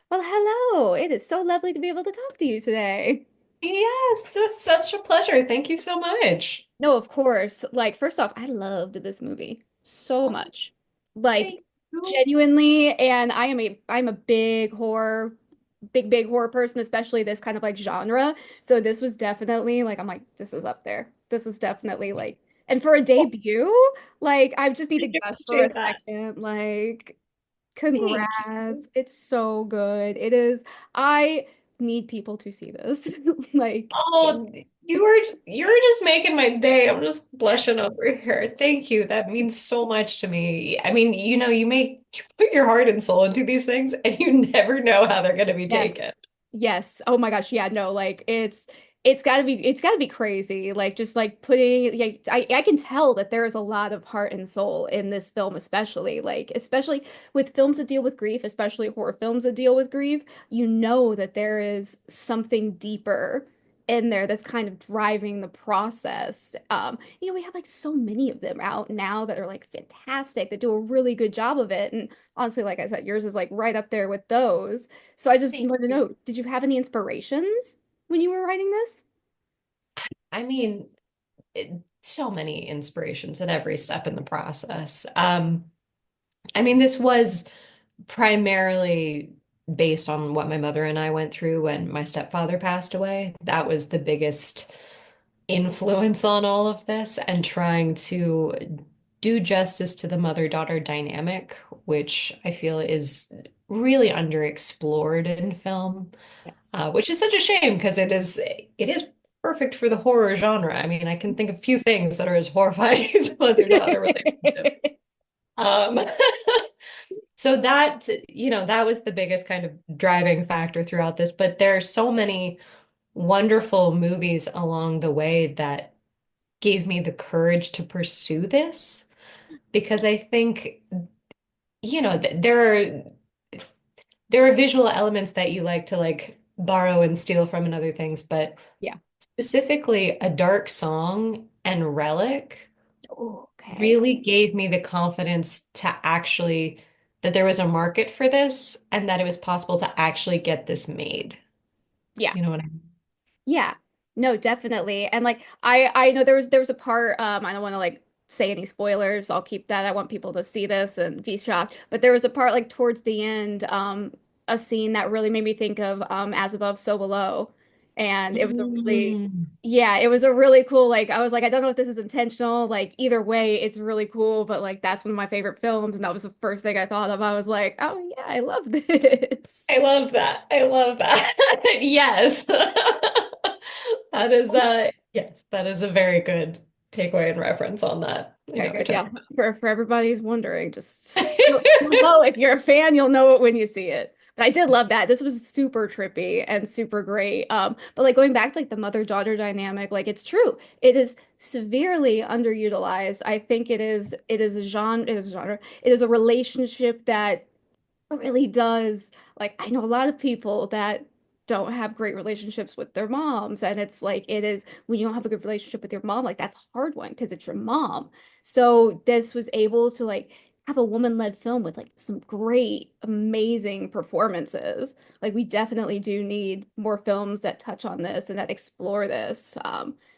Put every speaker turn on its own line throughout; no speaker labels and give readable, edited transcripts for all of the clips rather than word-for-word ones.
Well, hello. It is so lovely to be able to talk to you today.
Yes, it's such a pleasure. Thank you so much.
No, of course. Like, first off, I loved this movie so
Oh,
much. Like,
thank you.
genuinely, and I'm a big horror person, especially this kind of like genre. So this was definitely like I'm like, this is up there. This is definitely like, and for a
Well,
debut, like I just need to
I
gush for a
appreciate that.
second. Like,
Thank you.
congrats. It's so good. It is. I need people to see this. Like, it's
Oh, you were just making my day. I'm just blushing over here. Thank you. That means so much to me. I mean, you put your heart and soul into these things and you never know how they're going to be
yes.
taken.
Yes. Oh my gosh. Yeah, no, like it's gotta be crazy. Like just like putting like I can tell that there is a lot of heart and soul in this film, especially with films that deal with grief, especially horror films that deal with grief, you know that there is something deeper in there that's kind of driving the process. We have like so many of them out now that are like fantastic, that do a really good job of it. And honestly, like I said, yours is like right up there with those. So I just
Thank
wanted to
you.
know, did you have any inspirations when you were writing this?
I mean, so many inspirations at every step in the process. I mean, this was primarily based on what my mother and I went through when my stepfather passed away. That was the biggest influence on all of this, and trying to do justice to the mother-daughter dynamic, which I feel is really underexplored in film,
Yes.
which is such a shame because it is perfect for the horror genre. I mean, I can think of few things that are as horrifying as mother-daughter relationships. Um, So that was the biggest kind of driving factor throughout this. But there are so many wonderful movies along the way that gave me the courage to pursue this because I think, there are visual elements that you like to like borrow and steal from and other things, but
Yeah.
specifically A Dark Song and Relic
Oh, okay.
really gave me the confidence to actually that there was a market for this and that it was possible to actually get this made.
Yeah.
You know what I mean?
Yeah. No, definitely. And like I know there was a part I don't want to like say any spoilers. I'll keep that. I want people to see this and be shocked. But there was a part like towards the end a scene that really made me think of As Above, So Below. And it was a really
Mm.
yeah, it was a really cool like I was like I don't know if this is intentional. Like either way, it's really cool, but like that's one of my favorite films and that was the first thing I thought of. I was like, "Oh yeah, I love this."
I love that. I love that. Yes. Yes, that is a very good takeaway and reference on that. I
Okay,
know what
good.
you're
Yeah.
talking
For everybody who's wondering, just you'll
about.
know if you're a fan, you'll know it when you see it. But I did love that. This was super trippy and super great. But like going back to like the mother-daughter dynamic, like it's true. It is severely underutilized. I think it is a genre, it is a relationship that really does. Like, I know a lot of people that don't have great relationships with their moms, and it's like it is when you don't have a good relationship with your mom, like that's a hard one because it's your mom. So this was able to like have a woman-led film with like some great, amazing performances. Like we definitely do need more films that touch on this and that explore this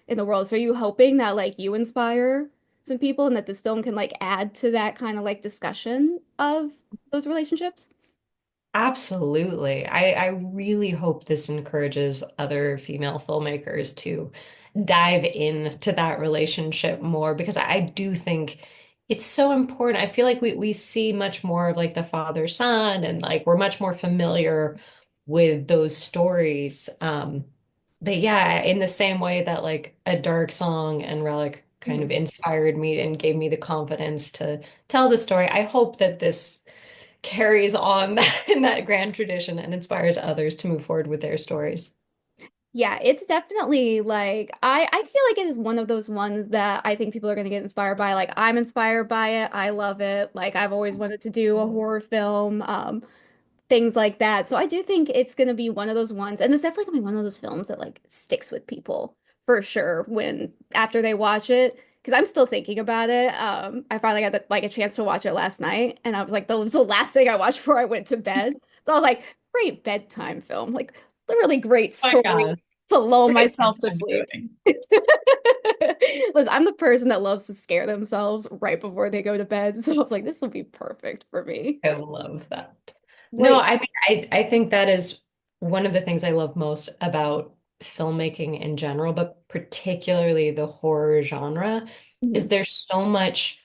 in the world. So are you hoping that like you inspire some people and that this film can like add to that kind of like discussion of those relationships?
Absolutely. I really hope this encourages other female filmmakers to dive into that relationship more because I do think it's so important. I feel like we see much more of like the father-son and like we're much more familiar with those stories. But yeah, in the same way that like A Dark Song and Relic kind of
Mhm.
inspired me and gave me the confidence to tell the story, I hope that this carries on that in that grand tradition and inspires others to move forward with their stories.
Yeah, it's definitely like I feel like it is one of those ones that I think people are going to get inspired by. Like I'm inspired by it. I love it. Like I've always wanted to do a horror film, things like that. So I do think it's going to be one of those ones, and it's definitely going to be one of those films that like sticks with people for sure when after they watch it. Because I'm still thinking about it. I finally got like a chance to watch it last night, and I was like, that was the last thing I watched before I went to bed. So I was like, great bedtime film, like literally great
My
story
God,
to lull
great
myself to
bedtime
sleep.
viewing.
Listen, I'm the person that loves to scare themselves right before they go to bed, so I was like, this will be perfect for me.
I love that. No,
Wait.
I mean, I think that is one of the things I love most about filmmaking in general, but particularly the horror genre, is
Mhm.
there's so much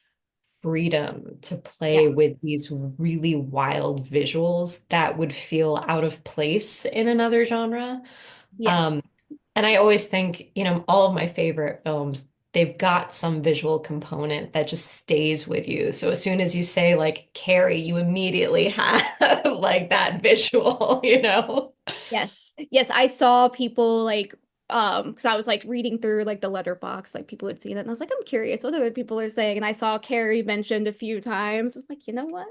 freedom to
Yeah.
play with these really wild visuals that would feel out of place in another genre.
Yeah.
Um, and I always think, all of my favorite films, they've got some visual component that just stays with you. So as soon as you say like Carrie, you immediately have like that visual, you know?
Yes. Yes, I saw people like because I was like reading through like the letterbox, like people had seen it, and I was like, I'm curious what other people are saying. And I saw Carrie mentioned a few times. I'm like, you know what?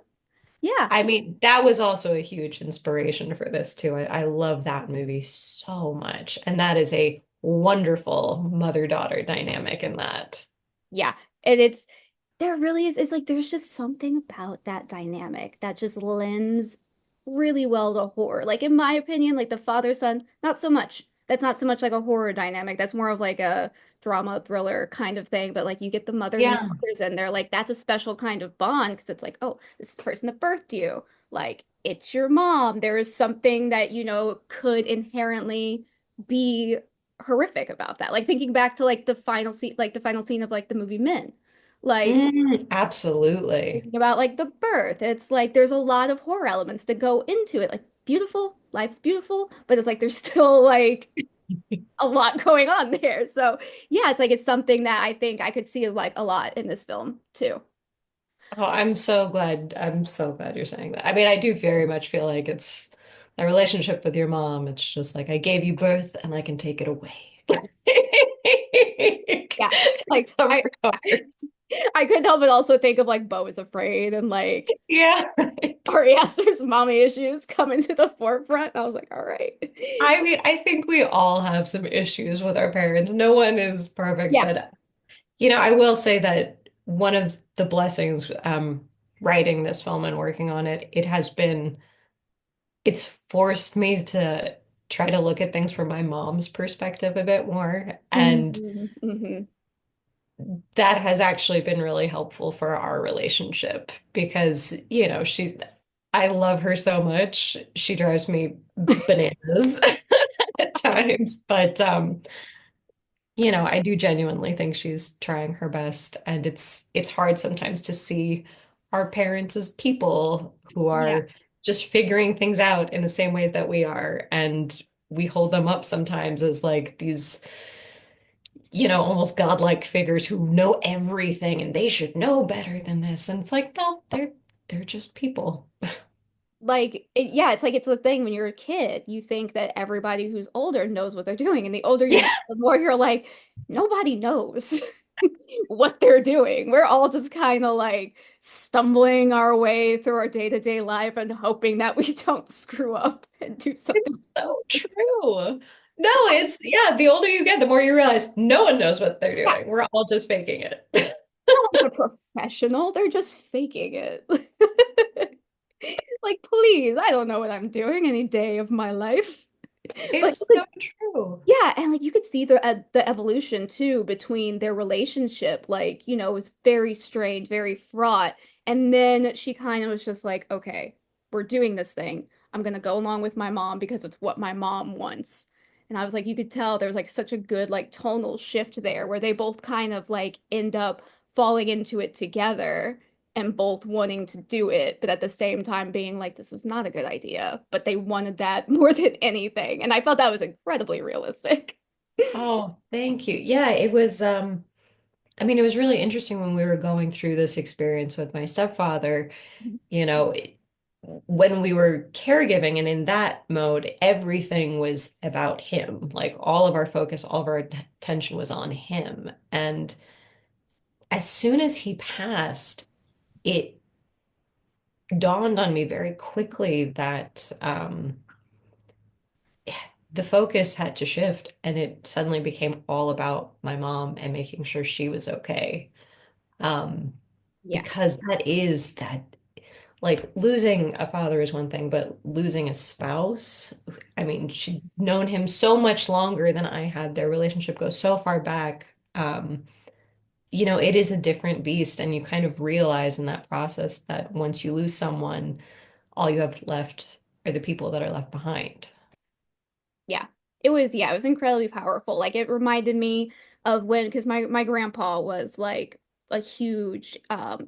Yeah.
I mean, that was also a huge inspiration for this too. I love that movie so much. And that is a wonderful mother-daughter dynamic in that.
Yeah. And there really is, it's like there's just something about that dynamic that just lends really well to horror. Like in my opinion, like the father son, not so much. That's not so much like a horror dynamic. That's more of like a drama thriller kind of thing. But like you get the mothers and
Yeah.
fathers in there, like that's a special kind of bond because it's like, oh, this is the person that birthed you. Like it's your mom. There is something that, could inherently be horrific about that. Like thinking back to like the final scene of like the movie Men. Like
Absolutely.
thinking about like the birth. It's like there's a lot of horror elements that go into it. Like beautiful, life's beautiful, but it's like there's still like a lot going on there. So yeah, it's like it's something that I think I could see like a lot in this film too.
Oh, I'm so glad. I'm so glad you're saying that. I mean, I do very much feel like it's a relationship with your mom. It's just like I gave you birth and I can take it away.
Yeah.
In
Like
some
I
regards.
I couldn't help but also think of like Beau is Afraid and like
Yeah. Right.
Ari Aster's mommy issues coming to the forefront. I was like, all right.
I mean, I think we all have some issues with our parents. No one is perfect,
Yeah.
but I will say that one of the blessings writing this film and working on it, it's forced me to try to look at things from my mom's perspective a bit more. And
Hmm.
that has actually been really helpful for our relationship because, I love her so much. She drives me bananas at times, but I do genuinely think she's trying her best, and it's hard sometimes to see our parents as people who
Yeah.
are just figuring things out in the same ways that we are, and we hold them up sometimes as like these, almost godlike figures who know everything and they should know better than this. And it's like, no, they're just people.
Yeah, it's like it's the thing when you're a kid, you think that everybody who's older knows what they're doing. And the older you
Yeah.
get, the more you're like, nobody knows what they're doing. We're all just kind of like stumbling our way through our day-to-day life and hoping that we don't screw up and do something.
It's so true. No, yeah, the older you get, the more you realize no one knows what they're
Yeah,
doing. We're all just faking it.
no one's a professional. They're just faking it. Like, please, I don't know what I'm doing any day of my life. But
It's so true.
yeah, and like you could see the evolution too between their relationship. Like, it was very strange, very fraught. And then she kind of was just like, okay, we're doing this thing. I'm gonna go along with my mom because it's what my mom wants. And I was like, you could tell there was like such a good like tonal shift there where they both kind of like end up falling into it together and both wanting to do it, but at the same time being like, this is not a good idea. But they wanted that more than anything. And I felt that was incredibly realistic.
Oh, thank you. Yeah, it was I mean, it was really interesting when we were going through this experience with my stepfather, you know, it- when we were caregiving and in that mode, everything was about him. Like all of our focus, all of our attention was on him. And as soon as he passed, it dawned on me very quickly that the focus had to shift and it suddenly became all about my mom and making sure she was okay. Um,
Yeah.
because that is that. like losing a father is one thing, but losing a spouse, I mean, she'd known him so much longer than I had. Their relationship goes so far back. It is a different beast, and you kind of realize in that process that once you lose someone, all you have left are the people that are left behind.
Yeah. It was incredibly powerful. Like it reminded me of when, because my grandpa was like a huge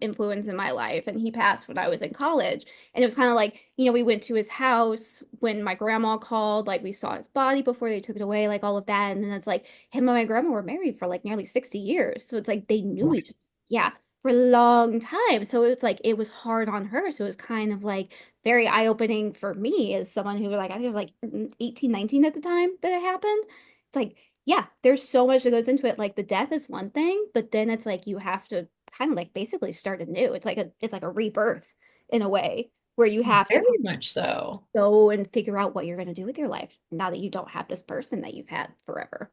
influence in my life, and he passed when I was in college. And it was kind of like, we went to his house when my grandma called, like we saw his body before they took it away, like all of that. And then it's like him and my grandma were married for like nearly 60 years. So it's like they knew each other. Yeah, for a long time. So it's like it was hard on her. So it was kind of like very eye-opening for me as someone who like I think I was like 18, 19 at the time that it happened. It's like, yeah, there's so much that goes into it. Like the death is one thing, but then it's like you have to kind of like basically start anew. It's like a rebirth in a way where you have to
Very much so.
go and figure out what you're going to do with your life now that you don't have this person that you've had forever.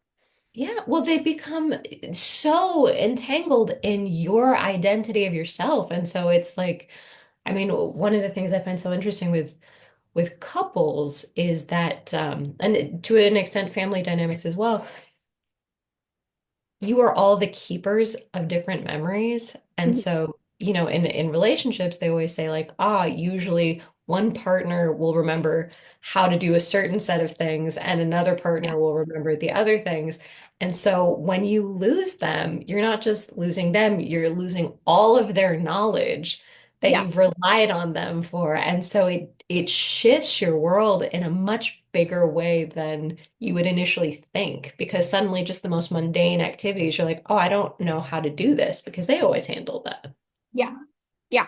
Yeah, well, they become so entangled in your identity of yourself. And so it's like, I mean, one of the things I find so interesting with couples is that, and to an extent, family dynamics as well, you are all the keepers of different memories. And
Mhm.
so, in relationships, they always say like, usually one partner will remember how to do a certain set of things and another
Yeah.
partner will remember the other things. And so when you lose them, you're not just losing them, you're losing all of their knowledge that
Yeah.
you've relied on them for. And so it shifts your world in a much bigger way than you would initially think, because suddenly just the most mundane activities, you're like, oh, I don't know how to do this because they always handled that.
Yeah. Yeah.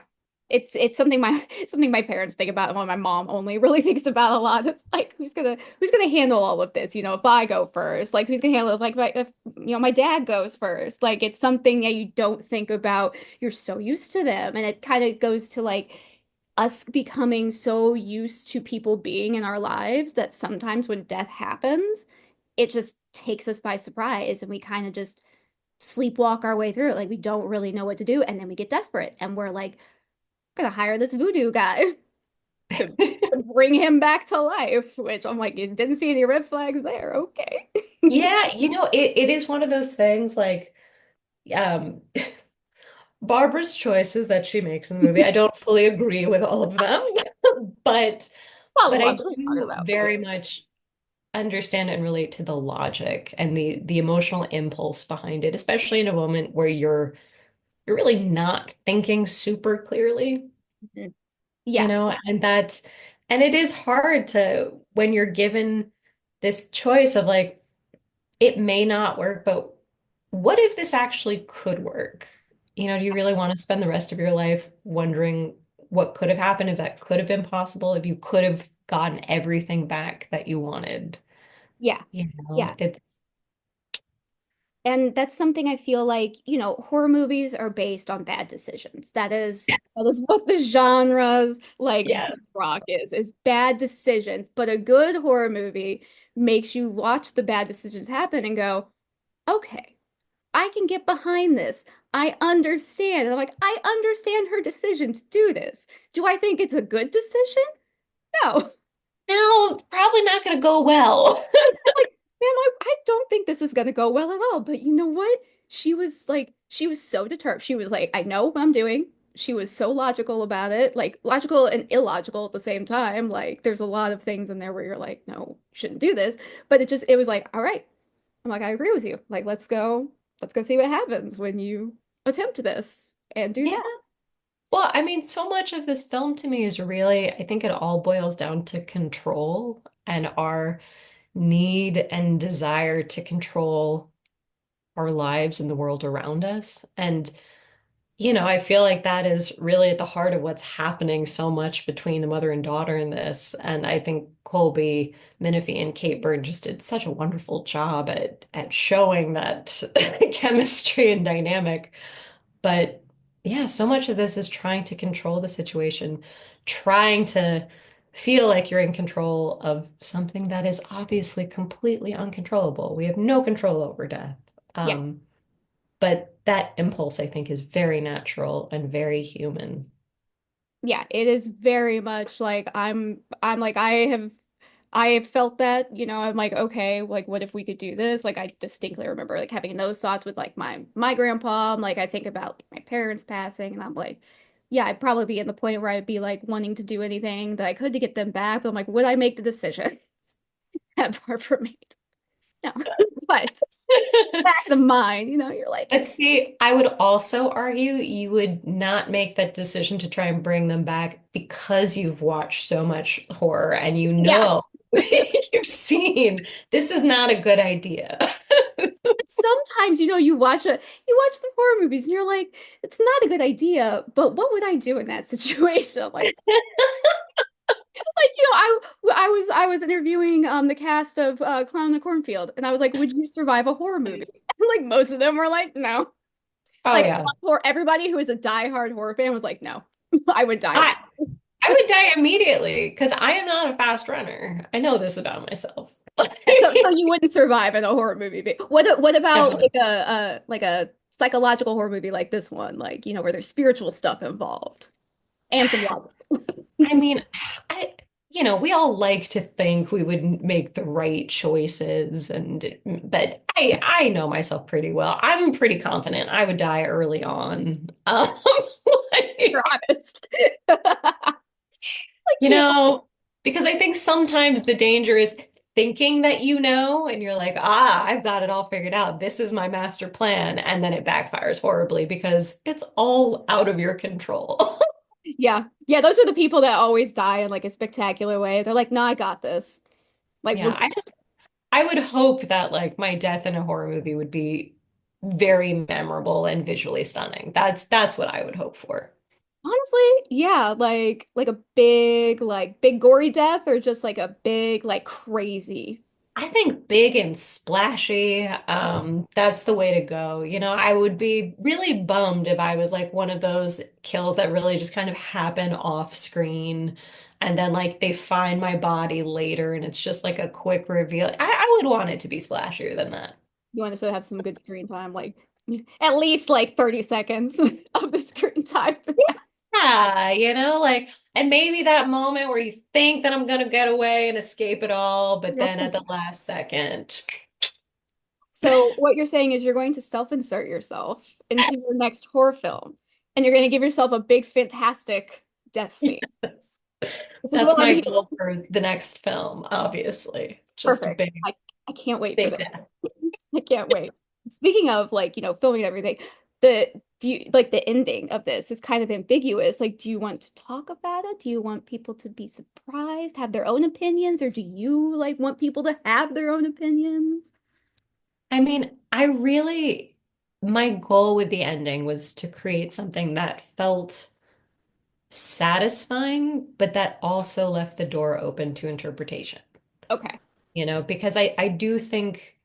It's something my something my parents think about and what my mom only really thinks about a lot. It's like who's gonna handle all of this, if I go first? Like who's gonna handle it? Like if my dad goes first. Like it's something that you don't think about. You're so used to them. And it kind of goes to like us becoming so used to people being in our lives that sometimes when death happens, it just takes us by surprise and we kind of just sleepwalk our way through it. Like we don't really know what to do. And then we get desperate and we're like, gonna hire this voodoo guy to bring him back to life, which I'm like, you didn't see any red flags there. Okay.
Yeah, it is one of those things like um Barbara's choices that she makes in the movie. I don't fully agree with all of them, but
Not a
but
lot
I
to really talk
do
about, but
very much understand and relate to the logic and the emotional impulse behind it, especially in a moment where you're really not thinking super clearly.
mhm. Yeah,
And it is hard to when you're given this choice of like it may not work, but what if this actually could work? Do you really want to spend the rest of your life wondering what could have happened, if that could have been possible, if you could have gotten everything back that you wanted?
yeah, yeah.
It's
And that's something I feel like, horror movies are based on bad decisions. That is what the genre's like
yeah.
rock is bad decisions. But a good horror movie makes you watch the bad decisions happen and go, okay, I can get behind this. I understand. And I'm like, I understand her decision to do this. Do I think it's a good decision? No.
No, it's probably not going to go well.
I'm like, man, I don't think this is gonna go well at all. But you know what? She was so determined. She was like, I know what I'm doing. She was so logical about it, like logical and illogical at the same time. Like, there's a lot of things in there where you're like, no, you shouldn't do this. But it was like, all right. I'm like, I agree with you. Like, let's go see what happens when you attempt this and do
Yeah.
that.
Well, I mean, so much of this film to me is really, I think it all boils down to control and our need and desire to control our lives and the world around us. And, I feel like that is really at the heart of what's happening so much between the mother and daughter in this. And I think Colby Minifie and Kate Byrne just did such a wonderful job at showing that chemistry and dynamic. But yeah, so much of this is trying to control the situation, trying to feel like you're in control of something that is obviously completely uncontrollable. We have no control over death.
Yeah.
Um, but that impulse, I think, is very natural and very human.
Yeah, it is very much like I'm like I have felt that, I'm like, okay, like what if we could do this? Like I distinctly remember like having those thoughts with like my grandpa. Like I think about my parents passing and I'm like, yeah, I'd probably be in the point where I'd be like wanting to do anything that I could to get them back, but I'm like, would I make the decision that Barbara made? No. But back of the mind, you're like,
But see, I would also argue you would not make that decision to try and bring them back because you've watched so much horror and you
yeah.
know you've seen this is not a good idea.
But sometimes, you watch the horror movies and you're like, it's not a good idea, but what would I do in that situation? I'm like, I was interviewing the cast of Clown in the Cornfield, and I was like, would you survive a horror movie? And like most of them were like, no.
Oh
Like
yeah.
everybody who is a diehard horror fan was like, no, I would die.
I I would die immediately because I am not a fast runner. I know this about myself.
So you wouldn't survive in a horror movie. But what about
No.
like a psychological horror movie like this one, like where there's spiritual stuff involved and some logic.
I mean, I, we all like to think we would make the right choices but I know myself pretty well. I'm pretty confident I would die early on.
You're
Like,
honest. Like,
you know, because I think sometimes the danger is thinking that and you're like, I've got it all figured out. This is my master plan. And then it backfires horribly because it's all out of your control.
yeah. Yeah, those are the people that always die in like a spectacular way. They're like, "No, I got this." Like, we'll
Yeah, I would hope that like my death in a horror movie would be very memorable and visually stunning. That's what I would hope for.
honestly, yeah, like a big gory death or just like a big like crazy.
I think big and splashy, that's the way to go. I would be really bummed if I was like one of those kills that really just kind of happen off screen and then like they find my body later and it's just like a quick reveal. I would want it to be splashier than that.
You want to still have some good screen time, like at least like 30 seconds of the screen time.
Yeah, like, and maybe that moment where you think that I'm gonna get away and escape it all, but
Real
then at
simple.
the last second,
So what you're saying is you're going to self-insert yourself into your next horror film, and you're going to give yourself a big, fantastic death scene.
that's,
This is
that's
what I'm
my
hearing.
goal for the next film, obviously. Just a
Perfect.
big,
I can't wait for
big
this.
death.
I can't wait. Speaking of like, filming and everything, do you like the ending of this is kind of ambiguous. Like, do you want to talk about it? Do you want people to be surprised, have their own opinions, or do you like want people to have their own opinions?
I mean, my goal with the ending was to create something that felt satisfying, but that also left the door open to interpretation.
Okay.
Because I do think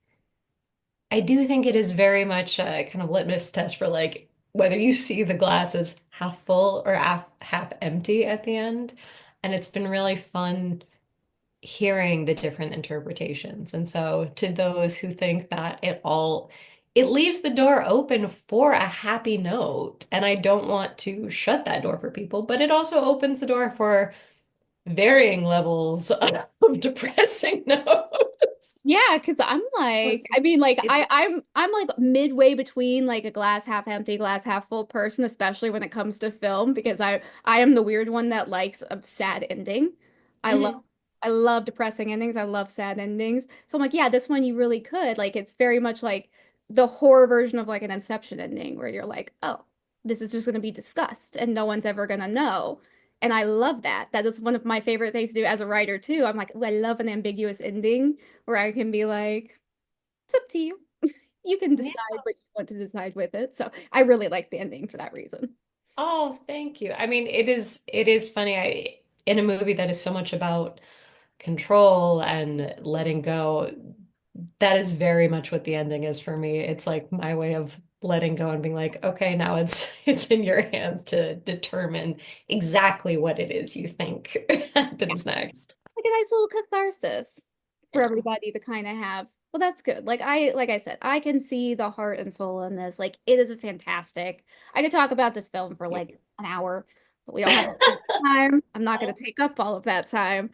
it is very much a kind of litmus test for like whether you see the glass as half full or half empty at the end. And it's been really fun hearing the different interpretations. And so to those who think that it leaves the door open for a happy note. And I don't want to shut that door for people, but it also opens the door for varying levels of depressing notes.
Yeah, because I'm like,
It's,
I mean, like
it's
I'm like midway between like a glass half empty, glass half full person, especially when it comes to film, because I am the weird one that likes a sad ending. I love
Mhm.
I love depressing endings. I love sad endings. So I'm like, yeah, this one you really could. Like it's very much like the horror version of like an Inception ending where you're like, oh, this is just gonna be discussed and no one's ever gonna know. And I love that. That is one of my favorite things to do as a writer too. I'm like, "Ooh, I love an ambiguous ending where I can be like, it's up to you. You can
Yeah.
decide what you want to decide with it." So I really like the ending for that reason.
Oh, thank you. I mean, it is funny. In a movie that is so much about control and letting go, that is very much what the ending is for me. It's like my way of letting go and being like, okay, now it's it's in your hands to determine exactly what it is you think
Yeah,
happens next.
like a nice little catharsis for
Yeah.
everybody to kind of have. Well, that's good. Like I said, I can see the heart and soul in this. Like it is a fantastic. I could talk about this film for like an hour, but we don't have time. I'm not going to take up all of that time.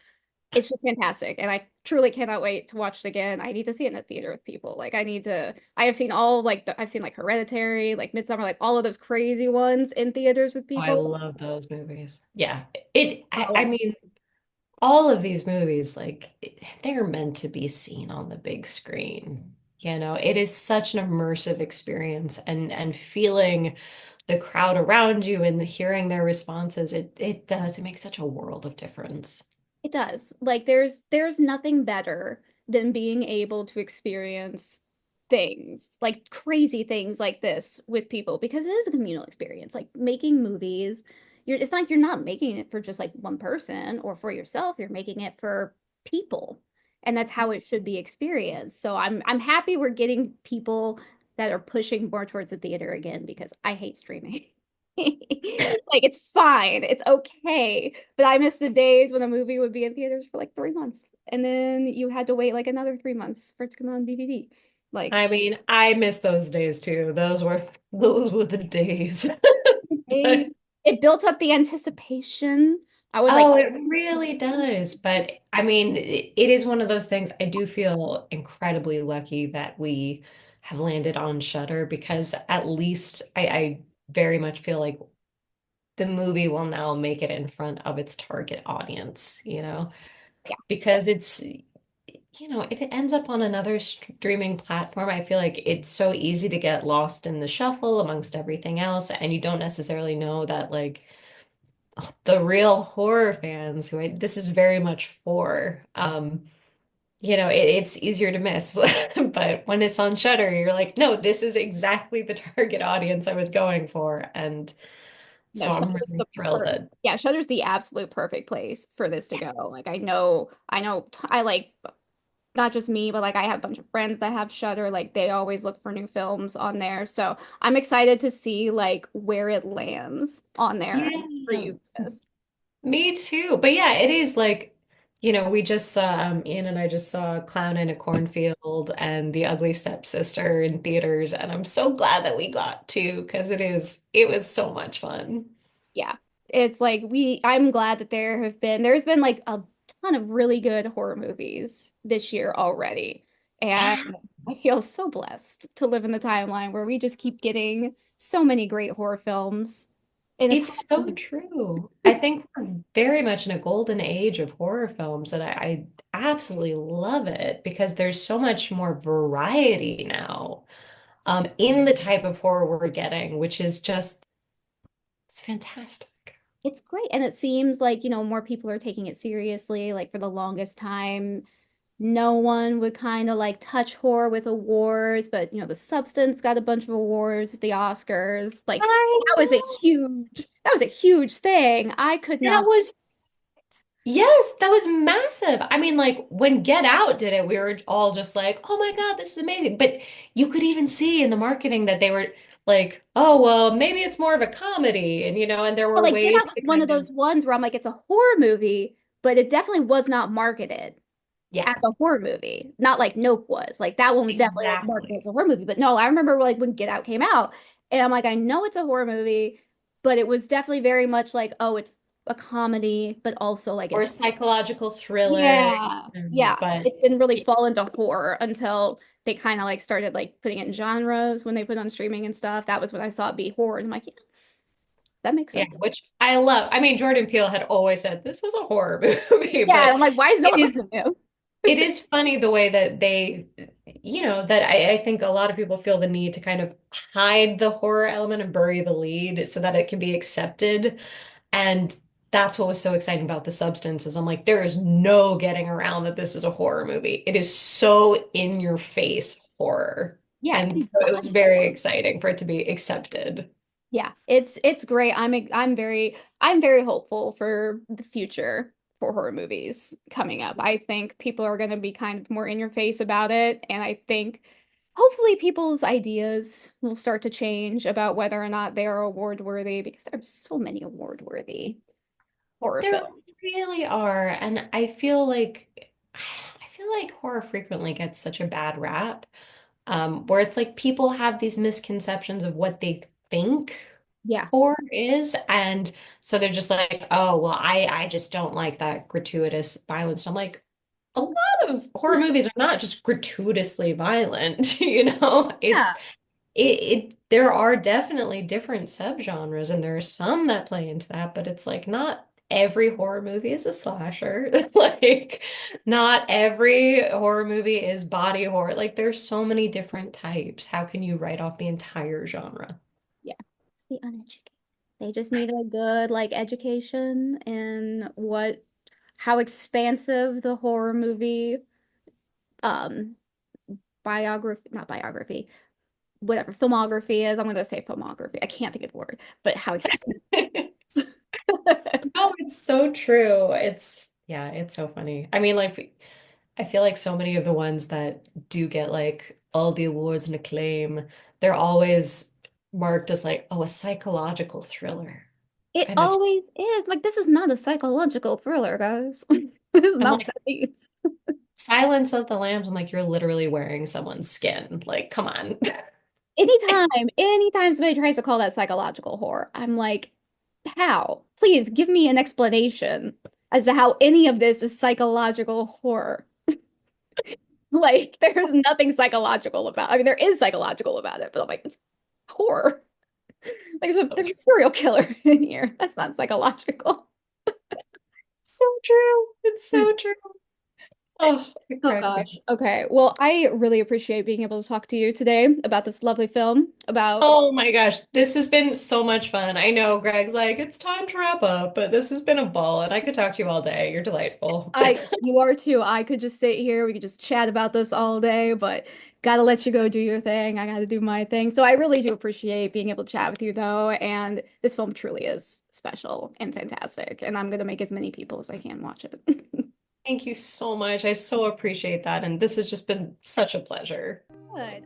It's just fantastic, and I truly cannot wait to watch it again. I need to see it in the theater with people. Like I need to. I have seen all like I've seen like Hereditary, like Midsummer, like all of those crazy ones in theaters with
Oh, I
people.
love those movies. Yeah. I
So
mean, all of these movies, like, they're meant to be seen on the big screen. You know, it is such an immersive experience and feeling the crowd around you and hearing their responses, it makes such a world of difference.
it does. Like there's nothing better than being able to experience things, like crazy things like this with people because it is a communal experience. Like making movies, it's not you're not making it for just like one person or for yourself, you're making it for people. And that's how it should be experienced. So I'm happy we're getting people that are pushing more towards the theater again because I hate streaming. Like it's fine, it's okay. But I miss the days when a movie would be in theaters for like 3 months, and then you had to wait like another 3 months for it to come out on DVD. Like
I mean, I miss those days too. Those were the days. But
it built up the anticipation. I would like,
oh, it really does. But I mean, it is one of those things. I do feel incredibly lucky that we have landed on Shudder because at least I very much feel like the movie will now make it in front of its target audience, you know?
yeah,
Because if it ends up on another streaming platform, I feel like it's so easy to get lost in the shuffle amongst everything else, and you don't necessarily know that like the real horror fans this is very much for. It's easier to miss. But when it's on Shudder, you're like, no, this is exactly the target audience I was going for. And
no,
so I'm
Shudder's
really
the
thrilled that,
yeah, Shudder's the absolute perfect place for this to
yeah,
go. Like I know, I like not just me, but like I have a bunch of friends that have Shudder. Like they always look for new films on there. So I'm excited to see like where it lands on there for
yeah,
you guys.
me too. But yeah, it is like, we just saw, Ian and I just saw Clown in a Cornfield and The Ugly Stepsister in theaters. And I'm so glad that we got to because it was so much fun.
Yeah. It's like I'm glad that there's been like a ton of really good horror movies this year already. And
Yeah.
I feel so blessed to live in the timeline where we just keep getting so many great horror films in a
It's so
time.
true. I think we're very much in a golden age of horror films, and I absolutely love it because there's so much more variety now, in the type of horror we're getting, which is just, it's fantastic.
It's great. And it seems like, more people are taking it seriously. Like for the longest time, no one would kind of like touch horror with awards, but The Substance got a bunch of awards at the Oscars. Like
I know.
that was a huge thing. I could
That
not.
was, yes, that was massive. I mean, like when Get Out did it, we were all just like, oh my God, this is amazing. But you could even see in the marketing that they were like, oh, well, maybe it's more of a comedy. And there
But
were
like Get
ways
Out was
to
one of
kind of,
those ones where I'm like, it's a horror movie, but it definitely was not marketed
yeah,
as a horror movie. Not like Nope was. Like that one was definitely like marketed as
exactly.
a horror movie. But no, I remember like when Get Out came out, and I'm like, I know it's a horror movie, but it was definitely very much like, oh, it's a comedy, but also like
Or
it's
a psychological thriller.
yeah. Yeah.
But
It didn't really fall into horror until they kind of like started like putting it in genres when they put on streaming and stuff. That was when I saw it be horror. And I'm like, yeah, that makes
yeah,
sense.
which I love. I mean, Jordan Peele had always said this is a horror movie,
Yeah.
but
I'm like, why is no
it
one
is
listening to him?
it is funny the way that that I think a lot of people feel the need to kind of hide the horror element and bury the lead so that it can be accepted. And that's what was so exciting about The Substance is I'm like, there is no getting around that this is a horror movie. It is so in your face horror.
Yeah.
And
And
so it was
God,
very exciting for it to be accepted.
yeah, it's great. I'm very hopeful for the future for horror movies coming up. I think people are going to be kind of more in your face about it, and I think hopefully people's ideas will start to change about whether or not they are award worthy because there's so many award worthy horror
There
films.
really are, and I feel like horror frequently gets such a bad rap, where it's like people have these misconceptions of what they think
Yeah.
horror is. And so they're just like, oh, well, I just don't like that gratuitous violence. I'm like, a lot of horror movies are not just gratuitously violent,
Yeah.
there are definitely different subgenres, and there are some that play into that, but it's like not every horror movie is a slasher. Like, not every horror movie is body horror. Like, there's so many different types. How can you write off the entire genre?
Yeah. It's the uneducated. They just need a good like education in what how expansive the horror movie um biography, not biography, whatever filmography is. I'm gonna say filmography. I can't think of the word, but how extensive.
No, it's so true. Yeah, it's so funny. I mean, like, I feel like so many of the ones that do get like all the awards and acclaim, they're always marked as like, oh, a psychological thriller.
It
And it's,
always is. Like, this is not a psychological thriller, guys. This is
I'm
not what
like,
that means.
Silence of the Lambs, I'm like, you're literally wearing someone's skin. Like, come on.
Anytime somebody tries to call that psychological horror, I'm like, how? Please give me an explanation as to how any of this is psychological horror. Like, there's nothing psychological about. I mean, there is psychological about it, but I'm like, it's horror. Like,
So
there's a
true.
serial killer in here. That's not psychological.
So true. It's so true. Oh, it
Oh
cracks me
gosh.
up.
Okay. Well, I really appreciate being able to talk to you today about this lovely film, about
Oh my gosh, this has been so much fun. I know Greg's like, it's time to wrap up, but this has been a ball, and I could talk to you all day. You're delightful.
you are too. I could just sit here, we could just chat about this all day, but gotta let you go do your thing. I gotta do my thing. So I really do appreciate being able to chat with you though, and this film truly is special and fantastic, and I'm gonna make as many people as I can watch it.
Thank you so much. I so appreciate that. And this has just been such a pleasure.
Good.